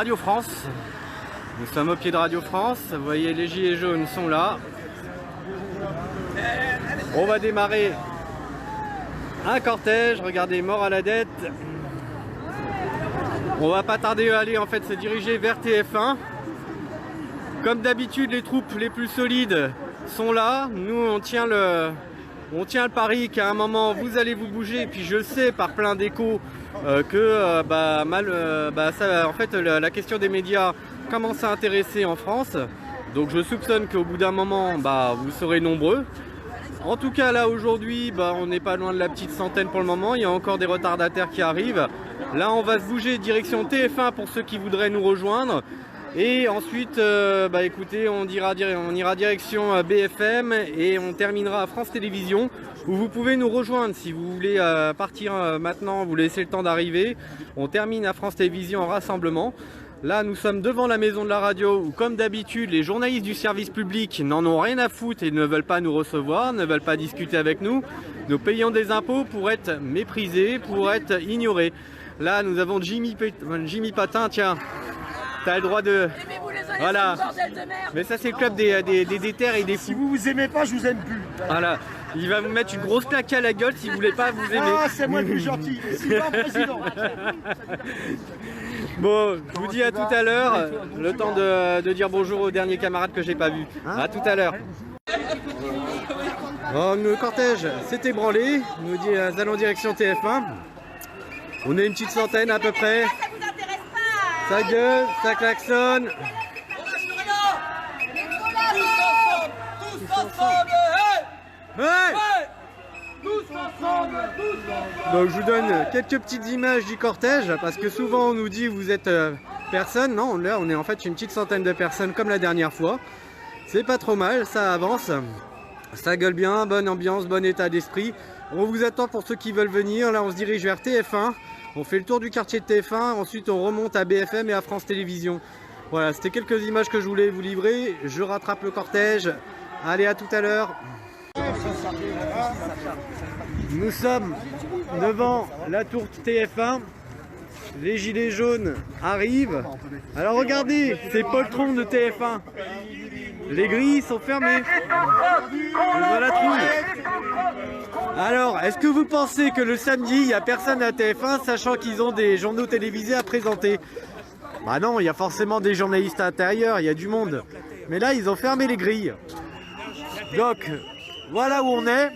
Radio France. Nous sommes au pied de Radio France. Vous voyez, les gilets jaunes sont là. On va démarrer un cortège. Regardez, mort à la dette. On va pas tarder à aller en fait se diriger vers TF1. Comme d'habitude, les troupes les plus solides sont là. Nous, on tient le pari qu'à un moment vous allez vous bouger. Et puis je sais par plein d'échos que en fait la question des médias commence à intéresser en France. Donc je soupçonne qu'au bout d'un moment vous serez nombreux. En tout cas là aujourd'hui on n'est pas loin de la petite centaine pour le moment. Il y a encore des retardataires qui arrivent. Là on va se bouger direction TF1 pour ceux qui voudraient nous rejoindre. Et ensuite, écoutez, on ira direction BFM et on terminera à France Télévisions où vous pouvez nous rejoindre si vous voulez partir maintenant, vous laissez le temps d'arriver. On termine à France Télévisions en rassemblement. Là, nous sommes devant la maison de la radio où, comme d'habitude, les journalistes du service public n'en ont rien à foutre et ne veulent pas nous recevoir, ne veulent pas discuter avec nous. Nous payons des impôts pour être méprisés, pour être ignorés. Là, nous avons Jimmy Patin, tiens. T'as le droit de... Voilà. Mais ça c'est le club des déterres et des fous. Si vous vous aimez pas, je vous aime plus. Voilà. Il va vous mettre une grosse claque à la gueule si vous voulez pas vous aimer. Ah, c'est moi le plus gentil. Sylvain, président. Bon, je vous dis à tout à l'heure. Le temps de dire bonjour aux derniers camarades que j'ai pas vus. À tout à l'heure. Bon, le cortège s'est ébranlé. Nous allons direction TF1. On est une petite centaine à peu près. Ça gueule, ça klaxonne. Tous ensemble, hey. Tous ensemble. Donc je vous donne quelques petites images du cortège parce que souvent on nous dit vous êtes personne. Non, là on est en fait une petite centaine de personnes comme la dernière fois. C'est pas trop mal, ça avance. Ça gueule bien, bonne ambiance, bon état d'esprit. On vous attend pour ceux qui veulent venir. Là on se dirige vers TF1. On fait le tour du quartier de TF1, ensuite on remonte à BFM et à France Télévisions. Voilà, c'était quelques images que je voulais vous livrer. Je rattrape le cortège. Allez, à tout à l'heure. Nous sommes devant la tour TF1. Les gilets jaunes arrivent. Alors regardez, c'est poltrons de TF1. Les grilles sont fermées. On la trouille. Alors, est-ce que vous pensez que le samedi, il n'y a personne à TF1, sachant qu'ils ont des journaux télévisés à présenter? Bah non, il y a forcément des journalistes à l'intérieur, il y a du monde. Mais là, ils ont fermé les grilles. Donc, voilà où on est.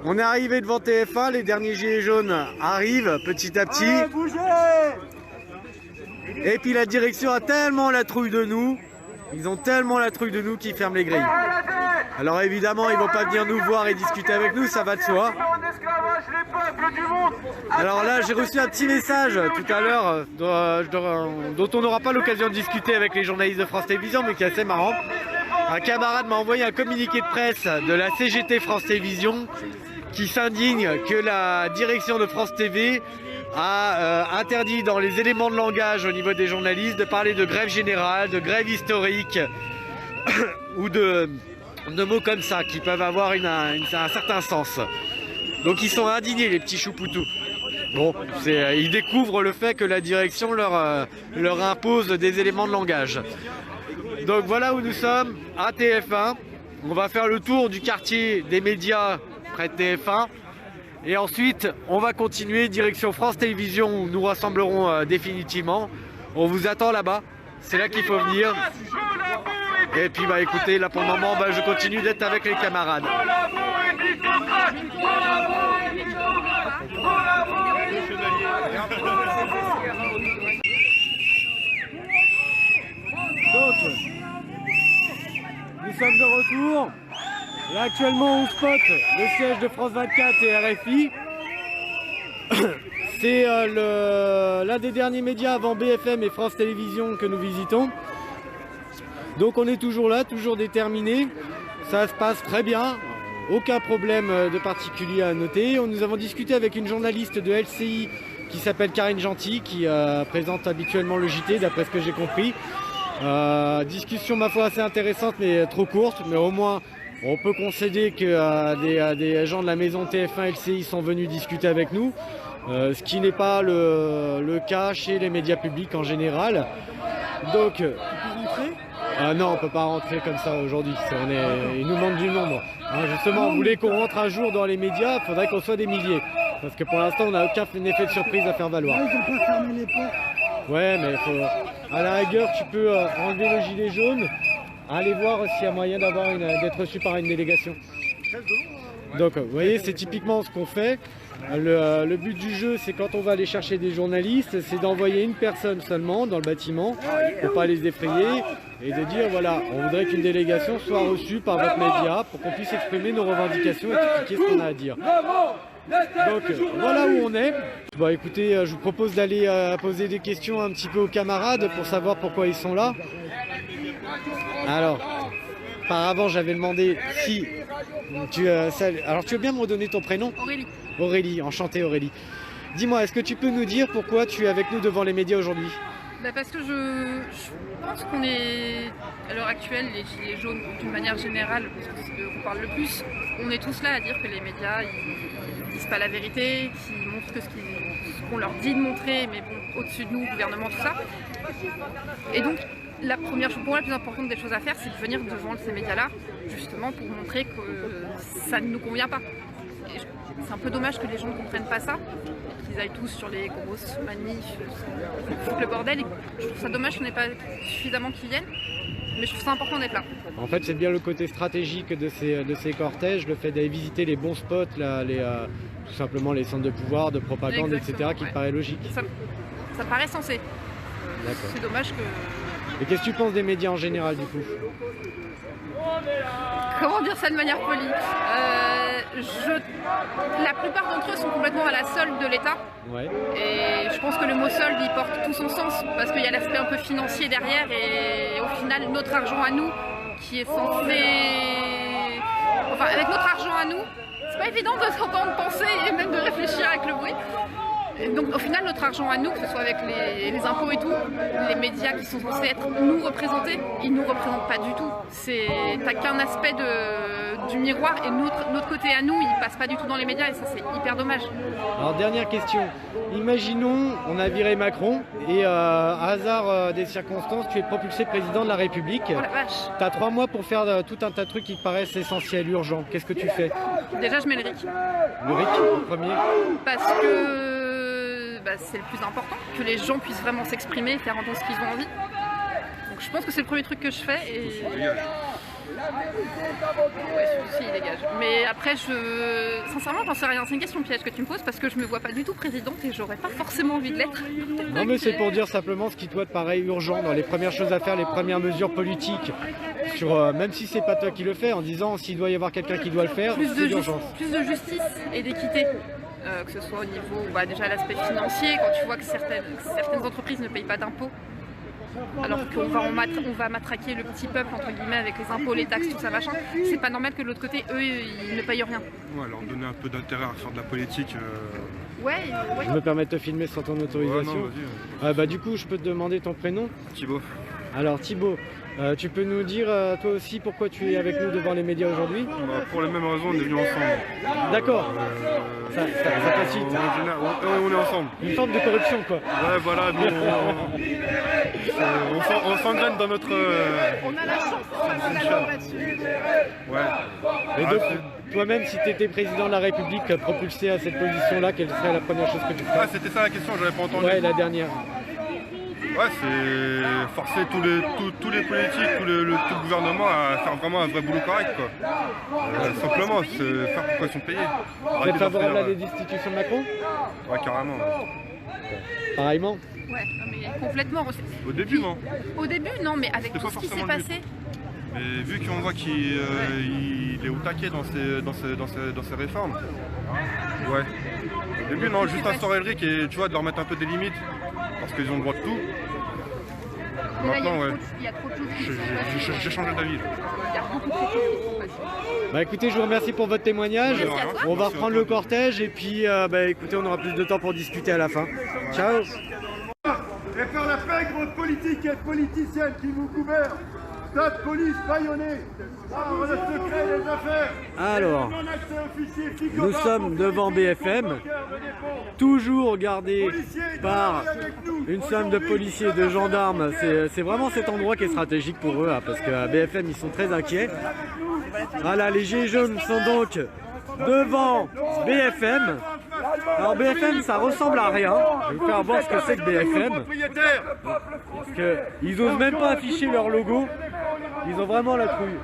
On est arrivé devant TF1, les derniers gilets jaunes arrivent petit à petit. Et puis la direction a tellement la trouille de nous. Ils ont tellement la trouille de nous qu'ils ferment les grilles. Alors évidemment, ils vont pas venir nous voir et discuter avec nous, ça va de soi. Alors là, j'ai reçu un petit message tout à l'heure dont on n'aura pas l'occasion de discuter avec les journalistes de France Télévisions, mais qui est assez marrant. Un camarade m'a envoyé un communiqué de presse de la CGT France Télévisions qui s'indigne que la direction de France TV a interdit dans les éléments de langage au niveau des journalistes de parler de grève générale, de grève historique ou de mots comme ça qui peuvent avoir un certain sens. Donc ils sont indignés, les petits choupous. Bon, ils découvrent le fait que la direction leur impose des éléments de langage. Donc voilà où nous sommes, à TF1. On va faire le tour du quartier des médias près de TF1. Et ensuite, on va continuer direction France Télévisions où nous rassemblerons définitivement. On vous attend là-bas, c'est là qu'il faut venir. Et puis écoutez, là pour le moment, je continue d'être avec les camarades. Donc, nous sommes de retour. Là actuellement on spot le siège de France 24 et RFI. C'est l'un des derniers médias avant BFM et France Télévisions que nous visitons. Donc on est toujours là, toujours déterminés. Ça se passe très bien. Aucun problème de particulier à noter. Nous avons discuté avec une journaliste de LCI qui s'appelle Karine Gentil, qui présente habituellement le JT d'après ce que j'ai compris. Discussion ma foi assez intéressante mais trop courte, mais au moins on peut concéder que des gens de la maison TF1 LCI sont venus discuter avec nous. ce qui n'est pas le cas chez les médias publics en général. Donc, non, on ne peut pas rentrer comme ça aujourd'hui, il nous manque du nombre. Hein, justement, on voulait qu'on rentre un jour dans les médias, il faudrait qu'on soit des milliers. Parce que pour l'instant, on n'a aucun effet de surprise à faire valoir. Ils n'ont pas fermé les portes. Ouais, mais à la rigueur, tu peux enlever le gilet jaune, aller voir s'il y a moyen d'être reçu par une délégation. Donc, vous voyez, c'est typiquement ce qu'on fait. Le but du jeu, c'est quand on va aller chercher des journalistes, c'est d'envoyer une personne seulement dans le bâtiment pour pas les effrayer et de dire voilà, on voudrait qu'une délégation soit reçue par votre média pour qu'on puisse exprimer nos revendications et expliquer ce qu'on a à dire. Donc voilà où on est. Bon, écoutez, je vous propose d'aller poser des questions un petit peu aux camarades pour savoir pourquoi ils sont là. Alors, par avant, j'avais demandé si alors tu veux bien me redonner ton prénom? Aurélie. Aurélie, enchantée Aurélie. Dis-moi, est-ce que tu peux nous dire pourquoi tu es avec nous devant les médias aujourd'hui? Parce que je pense qu'on est, à l'heure actuelle, les gilets jaunes, d'une manière générale, parce que c'est eux qu'on parle le plus, on est tous là à dire que les médias, ils disent pas la vérité, qu'ils montrent que ce qu'on leur dit de montrer, mais bon, au-dessus de nous, gouvernement, tout ça. Et donc, la première chose, pour moi, la plus importante des choses à faire, c'est de venir devant ces médias-là, justement pour montrer que ça ne nous convient pas. C'est un peu dommage que les gens ne comprennent pas ça, qu'ils aillent tous sur les grosses manifs, foutent le bordel. Et je trouve ça dommage qu'on n'ait pas suffisamment qui viennent, mais je trouve ça important d'être là. En fait, c'est bien le côté stratégique de ces cortèges, le fait d'aller visiter les bons spots, là, tout simplement les centres de pouvoir, de propagande, exactement, etc., qui paraît logique. Ça paraît sensé. C'est dommage que... Et qu'est-ce que tu penses des médias en général, du coup? Comment dire ça de manière polie? La plupart d'entre eux sont complètement à la solde de l'État. Ouais. Et je pense que le mot solde, il porte tout son sens, parce qu'il y a l'aspect un peu financier derrière, et au final, notre argent à nous, qui est censé... Enfin, avec notre argent à nous, c'est pas évident de s'entendre penser et même de réfléchir avec le bruit. Et donc au final, notre argent à nous, que ce soit avec les impôts et tout, les médias qui sont censés être nous représentés, ils nous représentent pas du tout. T'as qu'un aspect du miroir, et notre côté à nous, il passe pas du tout dans les médias, et ça c'est hyper dommage. Alors dernière question, imaginons on a viré Macron et à hasard des circonstances, tu es propulsé président de la République. Oh la vache. Tu as 3 mois pour faire tout un tas de trucs qui te paraissent essentiels, urgents. Qu'est-ce que tu fais? Déjà je mets le RIC. Le RIC en premier? Parce que c'est le plus important, que les gens puissent vraiment s'exprimer et faire entendre ce qu'ils ont envie. Donc je pense que c'est le premier truc que je fais, et... Ouais, celui-ci il dégage. Mais après, sincèrement, j'en sais rien. C'est une question piège que tu me poses, parce que je me vois pas du tout présidente et j'aurais pas forcément envie de l'être. Non, mais c'est pour dire simplement ce qui toi te paraît urgent dans les premières choses à faire, les premières mesures politiques. Même si c'est pas toi qui le fais, en disant s'il doit y avoir quelqu'un qui doit le faire, c'est l'urgence. Plus de justice et d'équité. Que ce soit au niveau, déjà l'aspect financier, quand tu vois que certaines entreprises ne payent pas d'impôts, alors qu'on va matraquer le petit peuple, entre guillemets, avec les impôts, les taxes, tout ça machin, c'est pas normal que de l'autre côté, eux, ils ne payent rien. Ouais, leur donner un peu d'intérêt à faire de la politique. Ouais. Je me permets de te filmer sans ton autorisation. Ouais, non, du coup, je peux te demander ton prénom? Thibaut. Alors Thibaut, tu peux nous dire toi aussi pourquoi tu es avec nous devant les médias aujourd'hui? Pour la même raison, on est venus ensemble. D'accord. Ça facilite. On est ensemble. Une forme de corruption, quoi. Ouais, voilà, on s'engraine dans notre... On a la chance là-dessus. Ouais. Et donc, toi-même, si tu étais président de la République, propulsé à cette position-là, quelle serait la première chose que tu ferais? Ah, c'était ça la question, j'avais pas entendu. Ouais, la dernière. Ouais, c'est forcer tous les politiques, tout le gouvernement à faire vraiment un vrai boulot correct, quoi. Simplement, c'est faire pourquoi ils sont payés. Vous êtes favorable à la destitution de Macron? Ouais, carrément. Pareillement? Ouais, non, mais complètement. Au début, non. Au début, non, mais avec tout ce qui s'est passé... Mais vu qu'on voit qu'il est au taquet dans ses réformes, ouais. Au début, non, juste instaurer le RIC et tu vois, de leur mettre un peu des limites, parce qu'ils ont le droit de tout. Maintenant, ouais. Il y a trop de choses. J'ai changé d'avis. Il y a beaucoup de choses qui sont passées. Bah écoutez, je vous remercie pour votre témoignage. On va reprendre le cortège et puis écoutez, on aura plus de temps pour discuter à la fin. Ciao. Et faire la pègre politique et politicienne qui vous gouverne. Stade police bâillonné. Le secret des affaires. Alors, Non-accès officier, flic nous au bas, sommes devant pompiers, BFM, convoqueurs de dépôt. toujours gardé Policiers, par travaillez avec nous. une somme de Aujourd'hui, policiers et de gendarmes. C'est vraiment cet endroit qui est stratégique pour eux, hein, parce qu'à BFM, ils sont très inquiets. Voilà, les gilets jaunes sont donc devant BFM. Alors BFM, ça ressemble à rien. Je vais vous faire voir ce que c'est que BFM. Parce qu'ils osent même pas afficher leur logo. Ils ont vraiment la trouille.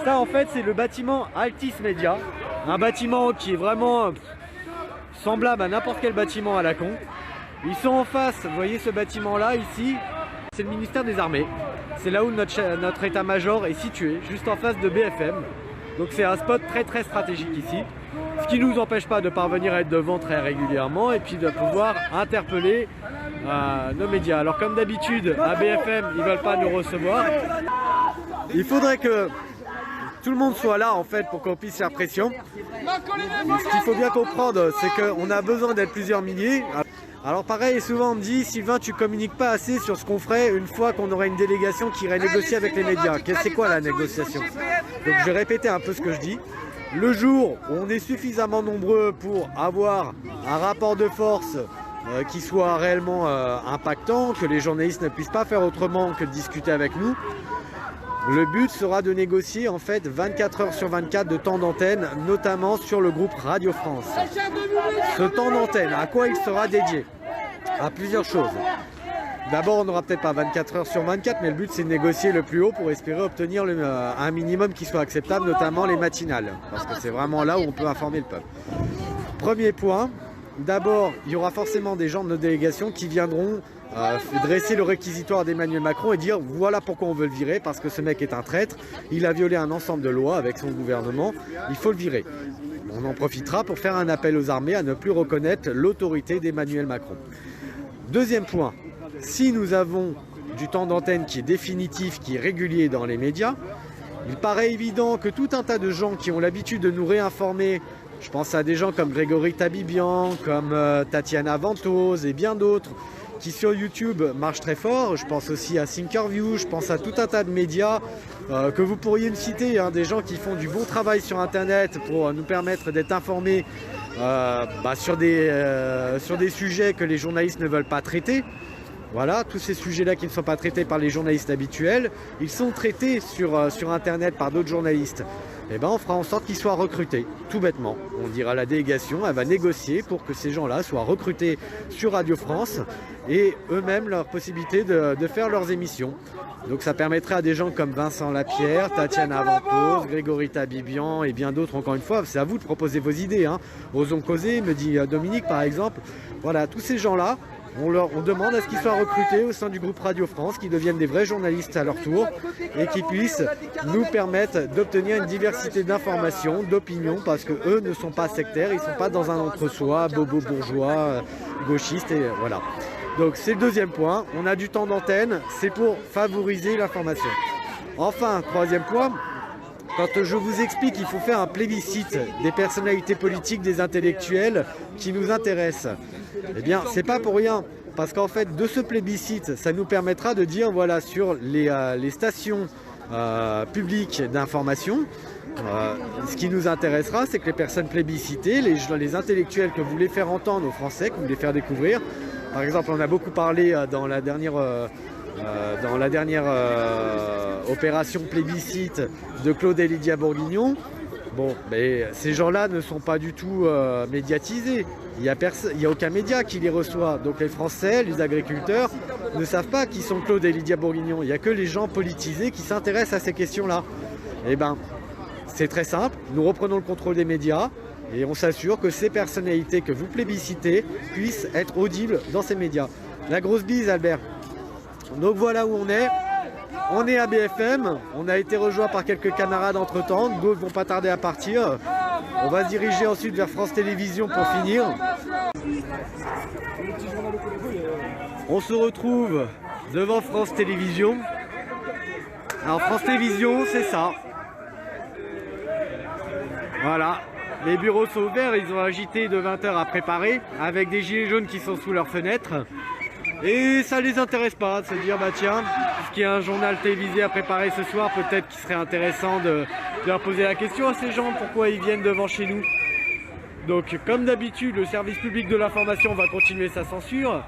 Ça, en fait, c'est le bâtiment Altis Media. Un bâtiment qui est vraiment semblable à n'importe quel bâtiment à la con. Ils sont en face, vous voyez ce bâtiment-là, ici. C'est le ministère des Armées. C'est là où notre état-major est situé, juste en face de BFM. Donc c'est un spot très très stratégique ici. Ce qui ne nous empêche pas de parvenir à être devant très régulièrement et puis de pouvoir interpeller nos médias. Alors comme d'habitude, à BFM, ils ne veulent pas nous recevoir. Il faudrait que tout le monde soit là en fait pour qu'on puisse faire pression. Ce qu'il faut bien comprendre, c'est qu'on a besoin d'être plusieurs milliers. Alors pareil, souvent on me dit, Sylvain, tu communiques pas assez sur ce qu'on ferait une fois qu'on aurait une délégation qui irait négocier avec les médias. C'est quoi la négociation? Donc je vais répéter un peu ce que je dis. Le jour où on est suffisamment nombreux pour avoir un rapport de force qui soit réellement impactant, que les journalistes ne puissent pas faire autrement que de discuter avec nous, le but sera de négocier en fait 24 heures sur 24 de temps d'antenne, notamment sur le groupe Radio France. Ce temps d'antenne, à quoi il sera dédié? À plusieurs choses. D'abord, on n'aura peut-être pas 24 heures sur 24, mais le but c'est de négocier le plus haut pour espérer obtenir un minimum qui soit acceptable, notamment les matinales, parce que c'est vraiment là où on peut informer le peuple. Premier point, d'abord, il y aura forcément des gens de nos délégations qui viendront dresser le réquisitoire d'Emmanuel Macron et dire voilà pourquoi on veut le virer, parce que ce mec est un traître, il a violé un ensemble de lois avec son gouvernement, il faut le virer. On en profitera pour faire un appel aux armées à ne plus reconnaître l'autorité d'Emmanuel Macron. Deuxième point, si nous avons du temps d'antenne qui est définitif, qui est régulier dans les médias, il paraît évident que tout un tas de gens qui ont l'habitude de nous réinformer, je pense à des gens comme Grégory Tabibian, comme Tatiana Ventose et bien d'autres, qui sur YouTube marchent très fort. Je pense aussi à Thinkerview, je pense à tout un tas de médias que vous pourriez me citer, hein, des gens qui font du bon travail sur Internet pour nous permettre d'être informés sur des sujets que les journalistes ne veulent pas traiter. Voilà, tous ces sujets-là qui ne sont pas traités par les journalistes habituels, ils sont traités sur Internet par d'autres journalistes. Et ben on fera en sorte qu'ils soient recrutés, tout bêtement. On dira à la délégation, elle va négocier pour que ces gens-là soient recrutés sur Radio France et eux-mêmes leur possibilité de faire leurs émissions. Donc ça permettrait à des gens comme Vincent Lapierre, Tatiana Ventose, Grégory Tabibian et bien d'autres, encore une fois, c'est à vous de proposer vos idées. Hein. Osons causer, me dit Dominique par exemple. Voilà, tous ces gens-là, on demande à ce qu'ils soient recrutés au sein du groupe Radio France, qu'ils deviennent des vrais journalistes à leur tour et qui puissent nous permettre d'obtenir une diversité d'informations, d'opinions, parce que eux ne sont pas sectaires, ils ne sont pas dans un entre-soi, bobo bourgeois, gauchiste et voilà. Donc c'est le deuxième point, on a du temps d'antenne, c'est pour favoriser l'information. Enfin, troisième point, quand je vous explique qu'il faut faire un plébiscite des personnalités politiques, des intellectuels qui nous intéressent, eh bien c'est pas pour rien, parce qu'en fait de ce plébiscite, ça nous permettra de dire voilà sur les stations publiques d'information, ce qui nous intéressera, c'est que les personnes plébiscitées, les intellectuels que vous voulez faire entendre aux Français, que vous voulez faire découvrir, par exemple on a beaucoup parlé dans la dernière opération plébiscite de Claude et Lydia Bourguignon. Bon, mais ces gens-là ne sont pas du tout médiatisés. Il n'y a aucun média qui les reçoit. Donc les Français, les agriculteurs, ne savent pas qui sont Claude et Lydia Bourguignon. Il n'y a que les gens politisés qui s'intéressent à ces questions-là. Eh bien, c'est très simple. Nous reprenons le contrôle des médias et on s'assure que ces personnalités que vous plébiscitez puissent être audibles dans ces médias. La grosse bise, Albert. Donc voilà où on est. On est à BFM, on a été rejoint par quelques camarades entre temps, d'autres vont pas tarder à partir. On va se diriger ensuite vers France Télévisions pour finir. On se retrouve devant France Télévisions. Alors France Télévisions, c'est ça. Voilà, les bureaux sont ouverts, ils ont agité de 20 h à préparer, avec des gilets jaunes qui sont sous leurs fenêtres. Et ça les intéresse pas de se dire bah tiens, qu'il y a un journal télévisé à préparer ce soir, peut-être qu'il serait intéressant de leur poser la question à ces gens pourquoi ils viennent devant chez nous. Donc comme d'habitude, le service public de l'information va continuer sa censure.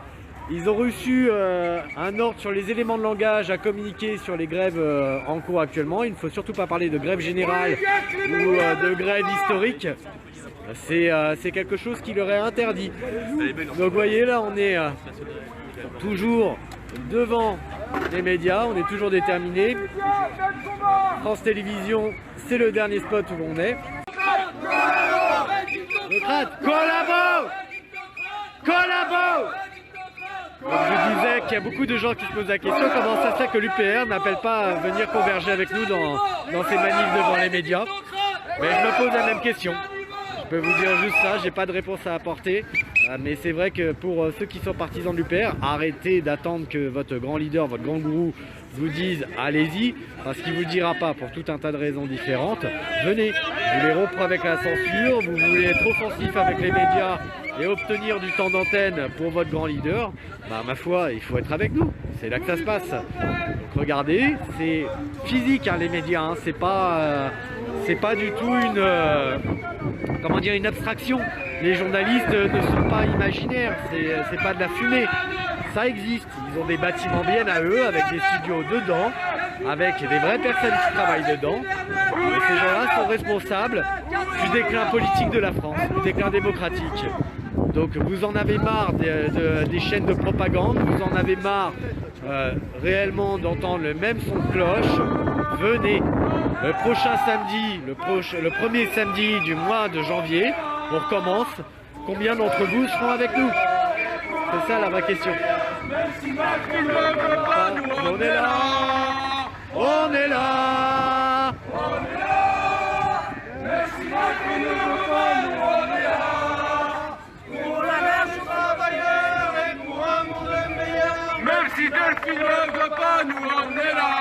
Ils ont reçu un ordre sur les éléments de langage à communiquer sur les grèves en cours actuellement. Il ne faut surtout pas parler de grève générale ou de grève historique. C'est quelque chose qui leur est interdit. Donc vous voyez là, on est toujours devant les médias, on est toujours déterminés. France Télévisions, c'est le dernier spot où l'on est. Collabo! Collabo! Donc je disais qu'il y a beaucoup de gens qui se posent la question comment ça se fait que l'UPR n'appelle pas à venir converger avec nous dans ces manifs devant les médias. Mais je me pose la même question. Je peux vous dire juste ça, j'ai pas de réponse à apporter. Mais c'est vrai que pour ceux qui sont partisans de l'UPR, arrêtez d'attendre que votre grand leader, votre grand gourou vous dise allez-y, parce qu'il ne vous dira pas pour tout un tas de raisons différentes. Venez, vous voulez rompre avec la censure, vous voulez être offensif avec les médias et obtenir du temps d'antenne pour votre grand leader, bah ma foi, il faut être avec nous, c'est là que ça se passe. Donc regardez, c'est physique hein, les médias, hein, c'est pas du tout une abstraction. Les journalistes ne sont pas imaginaires, c'est pas de la fumée. Ça existe, ils ont des bâtiments bien à eux, avec des studios dedans, avec des vraies personnes qui travaillent dedans. Et ces gens-là sont responsables du déclin politique de la France, du déclin démocratique. Donc vous en avez marre des chaînes de propagande, vous en avez marre réellement d'entendre le même son de cloche. Venez, le prochain samedi, le premier samedi du mois de janvier, on recommence. Combien d'entre vous seront avec nous? C'est ça la vraie question. On est là, on est là, on est là. Merci Macron ne veut pas, nous on est là. Pour la marche travailleurs et pour un monde meilleur. Merci Delphine ne veut pas, nous on est là.